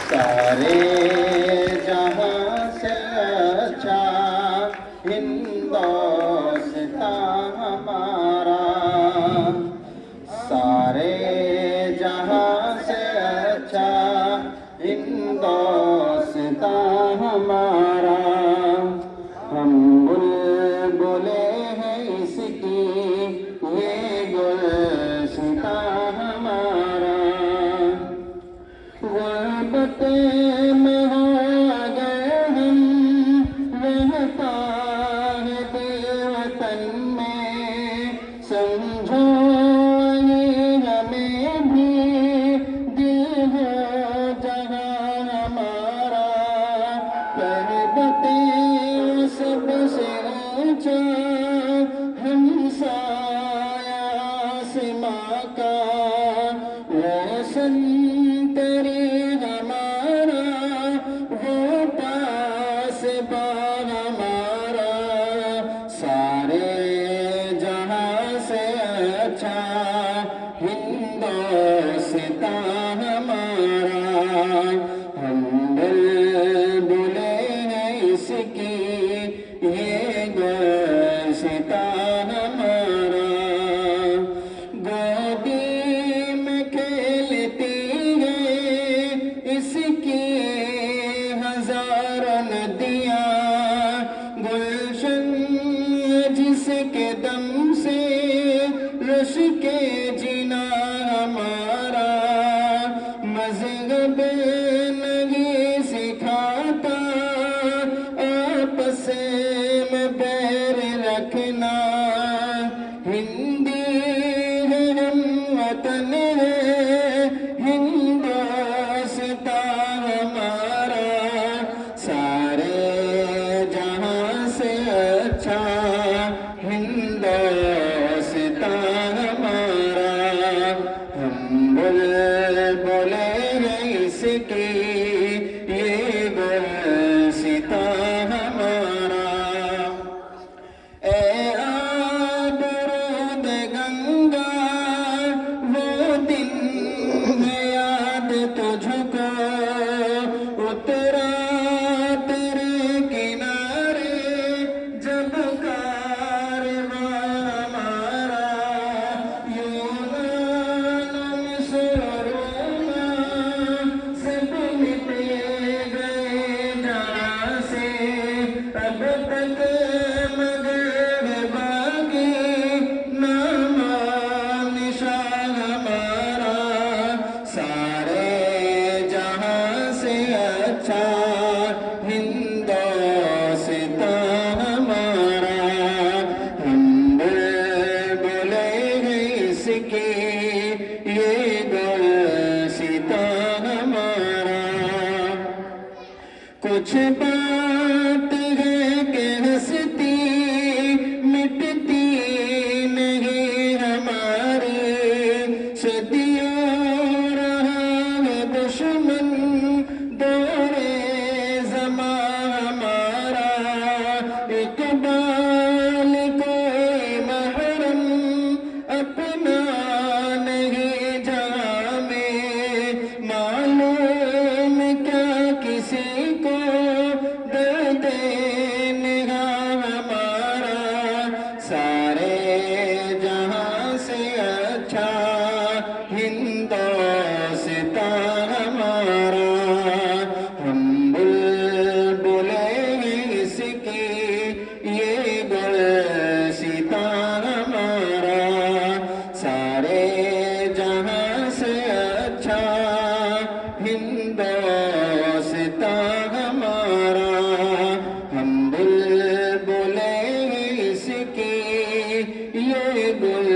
सारे जहां से अच्छा हिंदुस्तान हमारा, सारे जहां से अच्छा हिंदुस्तान हमारा। हम बुलबुले हैं इसकी ये गुलसितां हमारा। गुर्बत में हो गए हम, रहता है वतन में, समझो ये हमें भी दिल हो जहाँ हमारा। पर्वते सबसे ऊंचा हमसाया आसमां का, रोशन तेरी हमारा, वो पास बा हमारा। सारे जहां से अच्छा हिंदुस्तान हमारा। हम बुलबुले हैं इसकी ये गुलसितां हमारा। गोदी में खेलती है इसकी हजारों नदियाँ, गुलशन जिसके दम से रश के जीना हमारा। मज़हब नहीं सिखाता आपस में बैर रखना, हिंदी है हम वतन है हिंदुस्तान हमारा। सारे जहां से अच्छा हिंदुस्तान हमारा। हम बुलबुले हैं इसकी ये गुलसितां हमारा। ए आबरूद गंगा वो दिन है याद तुझको, उतरा तेरे किनारे जब कारवां हमारा। यूनान मिस्र सब मिट गए जहाँ से, अब तक मगर बाकी नाम निशान हमारा। सारे जहां से अच्छा हिंदुस्तान हमारा। हम बुलबुले हैं इसकी ये गुलसितां हमारा। कुछ बात है कि हंसती मिटती नहीं हमारी, सदियों रहा है दुश्मन दौरे ज़मां हमारा। इकबाल कोई महरम अपना नहीं जहाँ में, मालूम क्या किसी को दर्द निगाह हमारा। सारे जहां से अच्छा हिंदुस्तान हमारा। हम बुलबुले हैं इसकी ये गुलसितां हमारा। सारे जहां से अच्छा हिंदुस्तान हमारा। हम बुलबुले हैं इसकी ये गुल